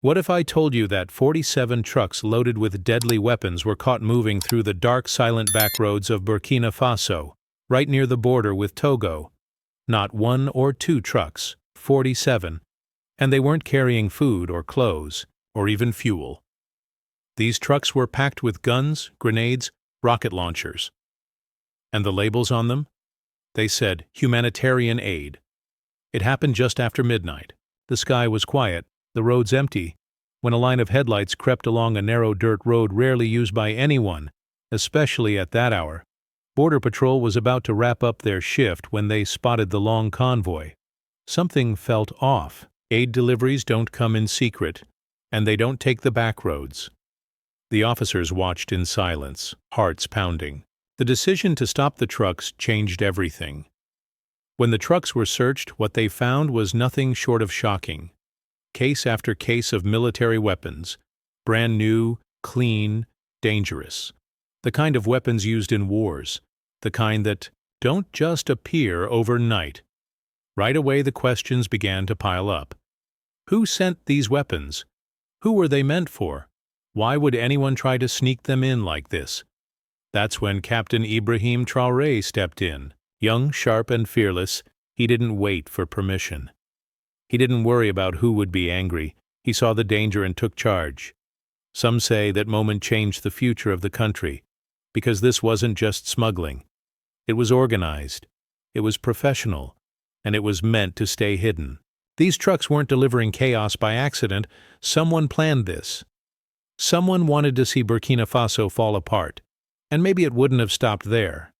What if I told you that 47 trucks loaded with deadly weapons were caught moving through the dark, silent backroads of Burkina Faso, right near the border with Togo? Not 1 or 2 trucks, 47. And they weren't carrying food or clothes, or even fuel. These trucks were packed with guns, grenades, rocket launchers. And the labels on them? They said, humanitarian aid. It happened just after midnight. The sky was quiet, the roads empty, when a line of headlights crept along a narrow dirt road rarely used by anyone, especially at that hour. Border Patrol was about to wrap up their shift when they spotted the long convoy. Something felt off. Aid deliveries don't come in secret, and they don't take the back roads. The officers watched in silence, hearts pounding. The decision to stop the trucks changed everything. When the trucks were searched, what they found was nothing short of shocking. Case after case of military weapons, brand new, clean, dangerous. The kind of weapons used in wars, the kind that don't just appear overnight. Right away the questions began to pile up. Who sent these weapons? Who were they meant for? Why would anyone try to sneak them in like this? That's when Captain Ibrahim Traoré stepped in. Young, sharp, and fearless, he didn't wait for permission. He didn't worry about who would be angry. He saw the danger and took charge. Some say that moment changed the future of the country, because this wasn't just smuggling. It was organized, it was professional, and it was meant to stay hidden. These trucks weren't delivering chaos by accident. Someone planned this. Someone wanted to see Burkina Faso fall apart, and maybe it wouldn't have stopped there.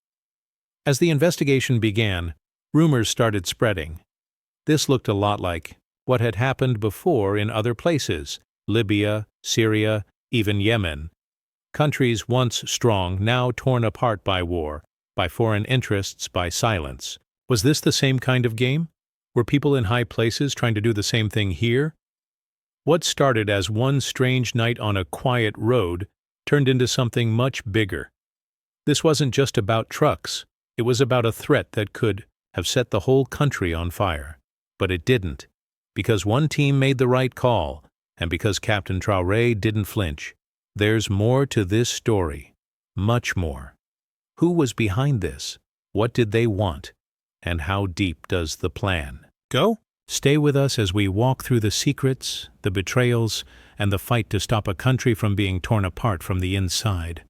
As the investigation began, rumors started spreading. This looked a lot like what had happened before in other places, Libya, Syria, even Yemen. Countries once strong, now torn apart by war, by foreign interests, by silence. Was this the same kind of game? Were people in high places trying to do the same thing here? What started as one strange night on a quiet road turned into something much bigger. This wasn't just about trucks. It was about a threat that could have set the whole country on fire. But it didn't, because one team made the right call, and because Captain Traoré didn't flinch. There's more to this story, much more. Who was behind this? What did they want? And how deep does the plan go? Stay with us as we walk through the secrets, the betrayals, and the fight to stop a country from being torn apart from the inside.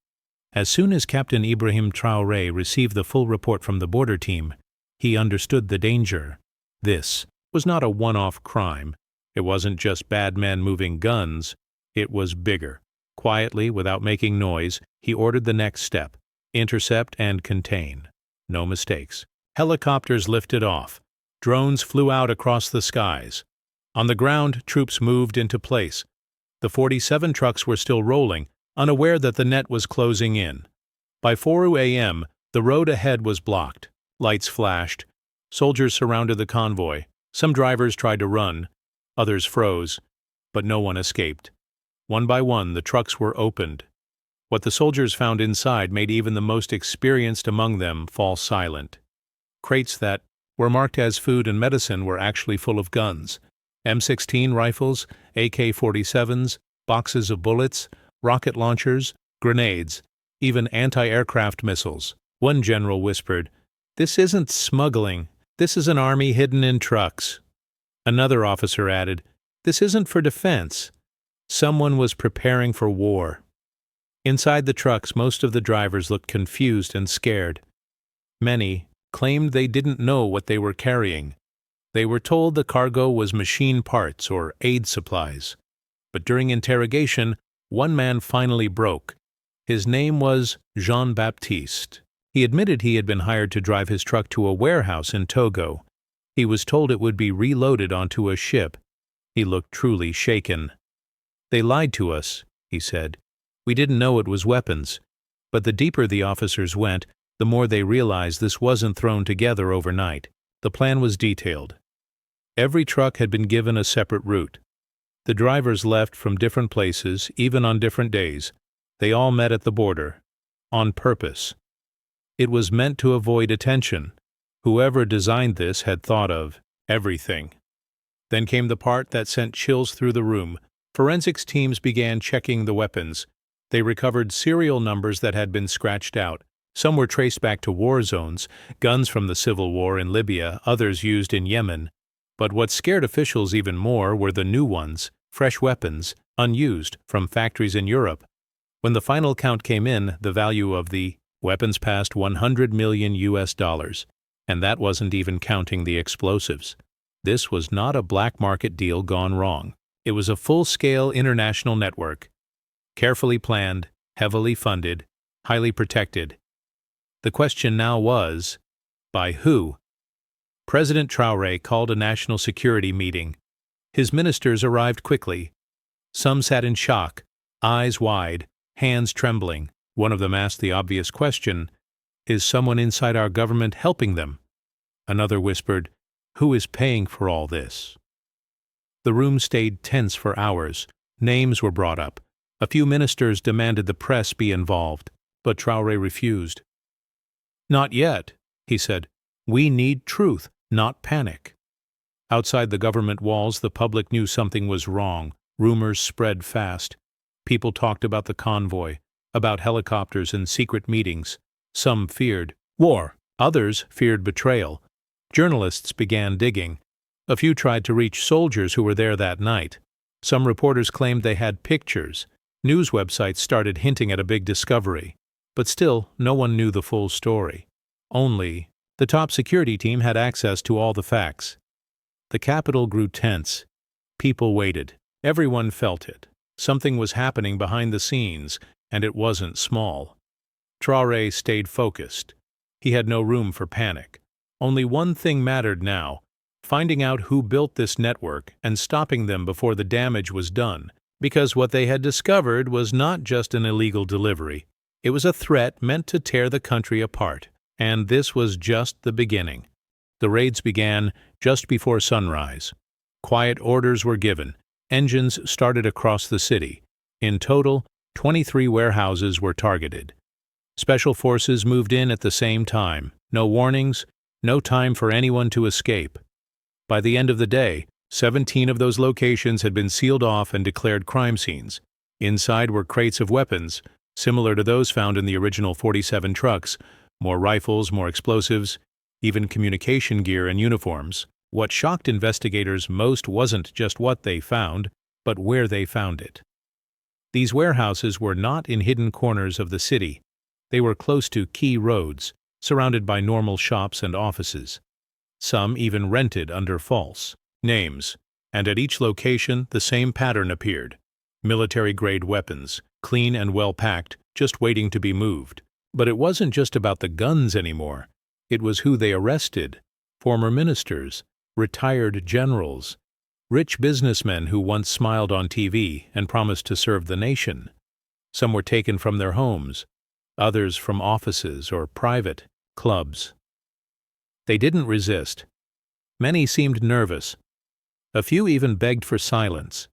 As soon as Captain Ibrahim Traoré received the full report from the border team, he understood the danger. This was not a one-off crime. It wasn't just bad men moving guns. It was bigger. Quietly, without making noise, he ordered the next step: intercept and contain. No mistakes. Helicopters lifted off. Drones flew out across the skies. On the ground, troops moved into place. The 47 trucks were still rolling, unaware that the net was closing in. By 4 a.m., the road ahead was blocked. Lights flashed. Soldiers surrounded the convoy. Some drivers tried to run. Others froze. But no one escaped. One by one, the trucks were opened. What the soldiers found inside made even the most experienced among them fall silent. Crates that were marked as food and medicine were actually full of guns. M16 rifles, AK-47s, boxes of bullets, rocket launchers, grenades, even anti-aircraft missiles. One general whispered, "This isn't smuggling. This is an army hidden in trucks." Another officer added, "This isn't for defense." Someone was preparing for war. Inside the trucks, most of the drivers looked confused and scared. Many claimed they didn't know what they were carrying. They were told the cargo was machine parts or aid supplies. But during interrogation, one man finally broke. His name was Jean-Baptiste. He admitted he had been hired to drive his truck to a warehouse in Togo. He was told it would be reloaded onto a ship. He looked truly shaken. "They lied to us," he said. "We didn't know it was weapons." But the deeper the officers went, the more they realized this wasn't thrown together overnight. The plan was detailed. Every truck had been given a separate route. The drivers left from different places, even on different days. They all met at the border. On purpose. It was meant to avoid attention. Whoever designed this had thought of everything. Then came the part that sent chills through the room. Forensics teams began checking the weapons. They recovered serial numbers that had been scratched out. Some were traced back to war zones, guns from the civil war in Libya, others used in Yemen. But what scared officials even more were the new ones, fresh weapons, unused, from factories in Europe. When the final count came in, the value of the weapons passed $100 million, and that wasn't even counting the explosives. This was not a black market deal gone wrong. It was a full-scale international network, carefully planned, heavily funded, highly protected. The question now was, by who? President Traore called a national security meeting. His ministers arrived quickly. Some sat in shock, eyes wide, hands trembling. One of them asked the obvious question, "Is someone inside our government helping them?" Another whispered, "Who is paying for all this?" The room stayed tense for hours. Names were brought up. A few ministers demanded the press be involved, but Traore refused. "Not yet," he said. "We need truth, not panic." Outside the government walls, the public knew something was wrong. Rumors spread fast. People talked about the convoy, about helicopters and secret meetings. Some feared war. Others feared betrayal. Journalists began digging. A few tried to reach soldiers who were there that night. Some reporters claimed they had pictures. News websites started hinting at a big discovery. But still, no one knew the full story. Only the top security team had access to all the facts. The capital grew tense. People waited. Everyone felt it. Something was happening behind the scenes, and it wasn't small. Traore stayed focused. He had no room for panic. Only one thing mattered now: finding out who built this network and stopping them before the damage was done, because what they had discovered was not just an illegal delivery. It was a threat meant to tear the country apart, and this was just the beginning. The raids began just before sunrise. Quiet orders were given. Engines started across the city. In total, 23 warehouses were targeted. Special forces moved in at the same time. No warnings, no time for anyone to escape. By the end of the day, 17 of those locations had been sealed off and declared crime scenes. Inside were crates of weapons, similar to those found in the original 47 trucks, more rifles, more explosives, even communication gear and uniforms. What shocked investigators most wasn't just what they found, but where they found it. These warehouses were not in hidden corners of the city. They were close to key roads, surrounded by normal shops and offices. Some even rented under false names, and at each location the same pattern appeared: military-grade weapons, clean and well-packed, just waiting to be moved. But it wasn't just about the guns anymore. It was who they arrested: former ministers, retired generals, rich businessmen who once smiled on TV and promised to serve the nation. Some were taken from their homes, others from offices or private clubs. They didn't resist. Many seemed nervous. A few even begged for silence.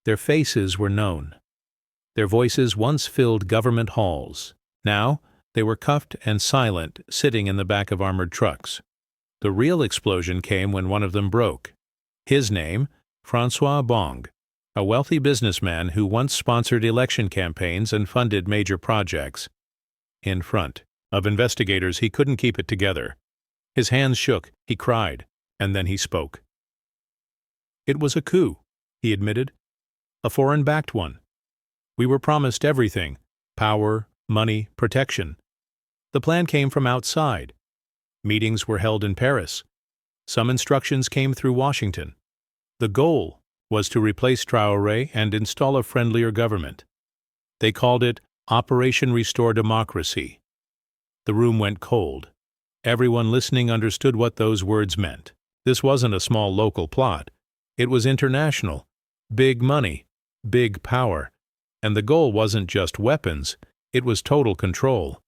Their faces were known. Their voices once filled government halls. Now, they were cuffed and silent, sitting in the back of armored trucks. The real explosion came when one of them broke. His name, François Bong, a wealthy businessman who once sponsored election campaigns and funded major projects. In front of investigators, he couldn't keep it together. His hands shook, he cried, and then he spoke. "It was a coup," he admitted. "A foreign-backed one. We were promised everything: power, money, protection. The plan came from outside. Meetings were held in Paris. Some instructions came through Washington. The goal was to replace Traoré and install a friendlier government. They called it Operation Restore Democracy." The room went cold. Everyone listening understood what those words meant. This wasn't a small local plot. It was international. Big money, big power. And the goal wasn't just weapons, it was total control.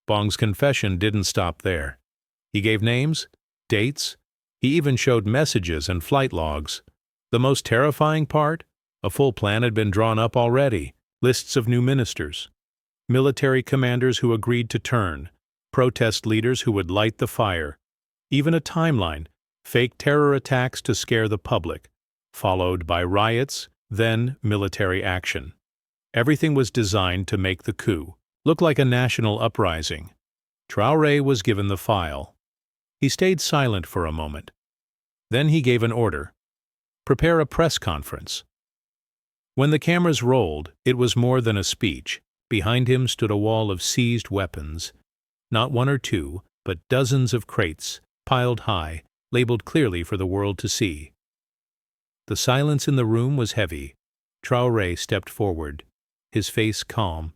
Bong's confession didn't stop there. He gave names, dates. He even showed messages and flight logs. The most terrifying part? A full plan had been drawn up already. Lists of new ministers, military commanders who agreed to turn, protest leaders who would light the fire, even a timeline: fake terror attacks to scare the public, followed by riots, then military action. Everything was designed to make the coup look like a national uprising. Traore was given the file. He stayed silent for a moment. Then he gave an order: prepare a press conference. When the cameras rolled, it was more than a speech. Behind him stood a wall of seized weapons. Not one or two, but dozens of crates, piled high, labeled clearly for the world to see. The silence in the room was heavy. Traore stepped forward, his face calm,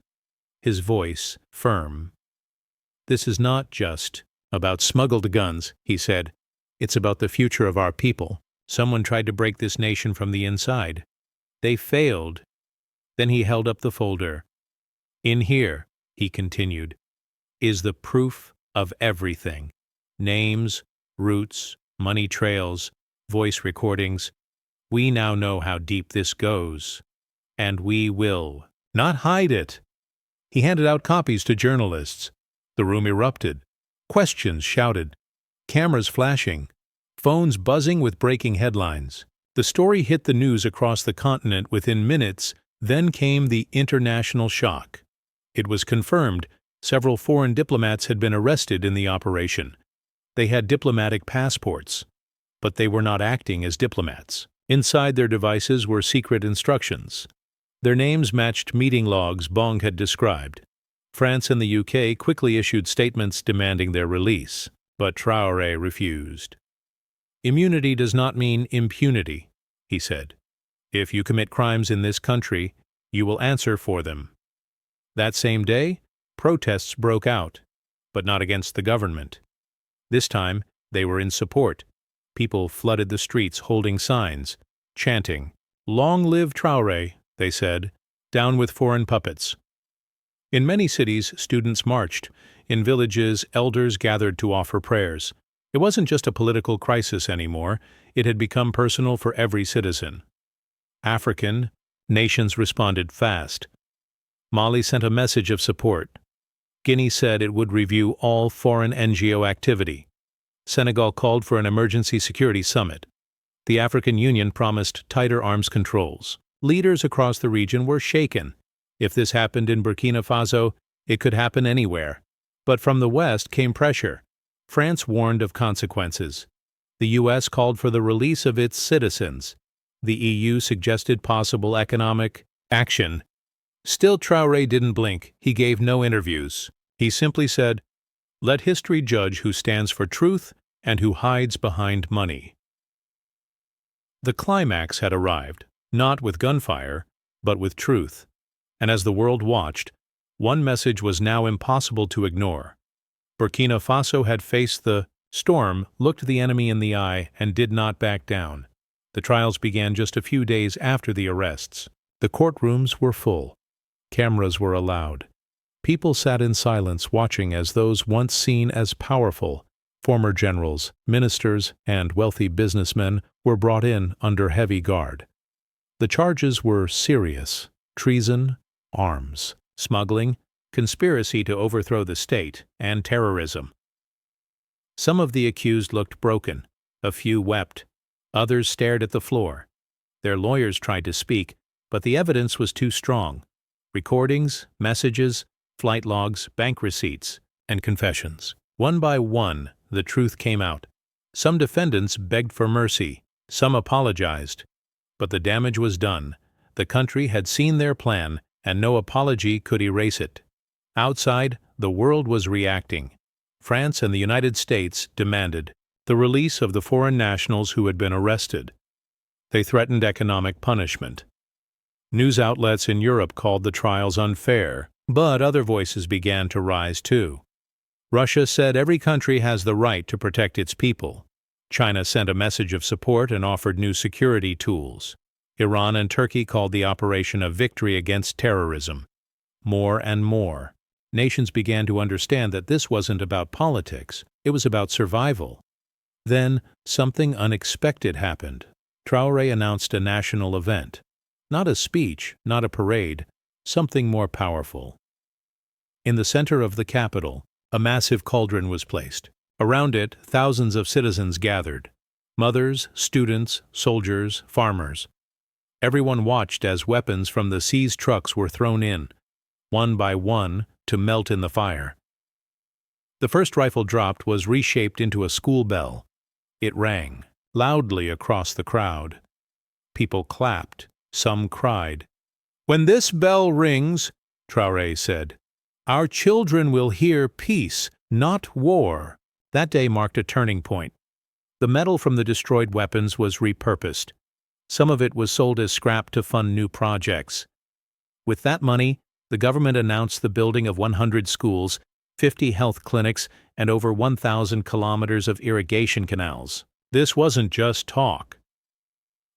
his voice firm. "This is not just about smuggled guns," he said. "It's about the future of our people. Someone tried to break this nation from the inside. They failed." Then he held up the folder. "In here," he continued, "is the proof of everything. Names, routes, money trails, voice recordings. We now know how deep this goes. And we will not hide it." He handed out copies to journalists. The room erupted. Questions shouted. Cameras flashing. Phones buzzing with breaking headlines. The story hit the news across the continent within minutes. Then came the international shock. It was confirmed several foreign diplomats had been arrested in the operation. They had diplomatic passports, but they were not acting as diplomats. Inside their devices were secret instructions. Their names matched meeting logs Bong had described. France and the UK quickly issued statements demanding their release, but Traore refused. "Immunity does not mean impunity," he said. "If you commit crimes in this country, you will answer for them." That same day, protests broke out, but not against the government. This time, they were in support. People flooded the streets holding signs, chanting, "Long live Traore," they said, "down with foreign puppets." In many cities, students marched. In villages, elders gathered to offer prayers. It wasn't just a political crisis anymore. It had become personal for every citizen. African nations responded fast. Mali sent a message of support. Guinea said it would review all foreign NGO activity. Senegal called for an emergency security summit. The African Union promised tighter arms controls. Leaders across the region were shaken. If this happened in Burkina Faso, it could happen anywhere. But from the West came pressure. France warned of consequences. The U.S. called for the release of its citizens. The EU suggested possible economic action. Still, Traore didn't blink. He gave no interviews. He simply said, "Let history judge who stands for truth and who hides behind money." The climax had arrived, not with gunfire, but with truth. And as the world watched, one message was now impossible to ignore. Burkina Faso had faced the storm, looked the enemy in the eye, and did not back down. The trials began just a few days after the arrests. The courtrooms were full. Cameras were allowed. People sat in silence watching as those once seen as powerful, former generals, ministers, and wealthy businessmen were brought in under heavy guard. The charges were serious: treason, arms, smuggling, conspiracy to overthrow the state, and terrorism. Some of the accused looked broken. A few wept. Others stared at the floor. Their lawyers tried to speak, but the evidence was too strong. Recordings, messages, flight logs, bank receipts, and confessions. One by one, the truth came out. Some defendants begged for mercy. Some apologized. But the damage was done. The country had seen their plan, and no apology could erase it. Outside, the world was reacting. France and the United States demanded the release of the foreign nationals who had been arrested. They threatened economic punishment. News outlets in Europe called the trials unfair, but other voices began to rise too. Russia said every country has the right to protect its people. China sent a message of support and offered new security tools. Iran and Turkey called the operation a victory against terrorism. More and more, nations began to understand that this wasn't about politics, it was about survival. Then, something unexpected happened. Traore announced a national event. Not a speech, not a parade, something more powerful. In the center of the capital, a massive cauldron was placed. Around it, thousands of citizens gathered. Mothers, students, soldiers, farmers. Everyone watched as weapons from the seized trucks were thrown in, one by one, to melt in the fire. The first rifle dropped was reshaped into a school bell. It rang loudly across the crowd. People clapped. Some cried. "When this bell rings," Traore said, "our children will hear peace, not war." That day marked a turning point. The metal from the destroyed weapons was repurposed. Some of it was sold as scrap to fund new projects. With that money, the government announced the building of 100 schools, 50 health clinics, and over 1,000 kilometers of irrigation canals. This wasn't just talk.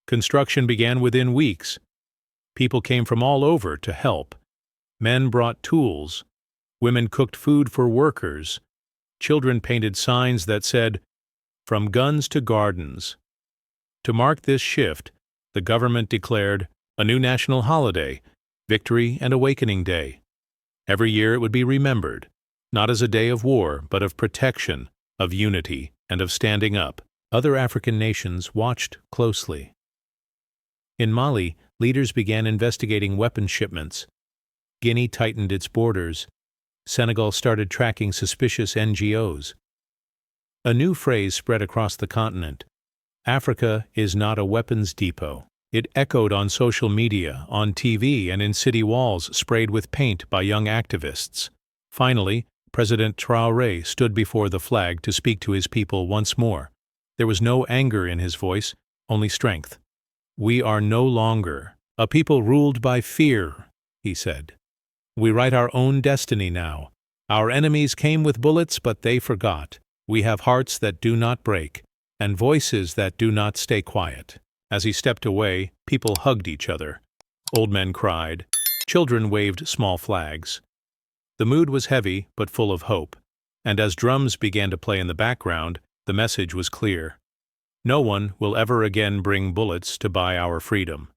Construction began within weeks. People came from all over to help. Men brought tools. Women cooked food for workers. Children painted signs that said, "From guns to gardens." To mark this shift, the government declared a new national holiday, Victory and Awakening Day. Every year it would be remembered, not as a day of war, but of protection, of unity, and of standing up. Other African nations watched closely. In Mali, leaders began investigating weapons shipments. Guinea tightened its borders. Senegal started tracking suspicious NGOs. A new phrase spread across the continent. Africa is not a weapons depot. It echoed on social media, on TV, and in city walls sprayed with paint by young activists. Finally, President Traoré stood before the flag to speak to his people once more. There was no anger in his voice, only strength. "We are no longer a people ruled by fear," he said. "We write our own destiny now. Our enemies came with bullets, but they forgot. We have hearts that do not break, and voices that do not stay quiet." As he stepped away, people hugged each other. Old men cried. Children waved small flags. The mood was heavy, but full of hope. And as drums began to play in the background, the message was clear. No one will ever again bring bullets to buy our freedom.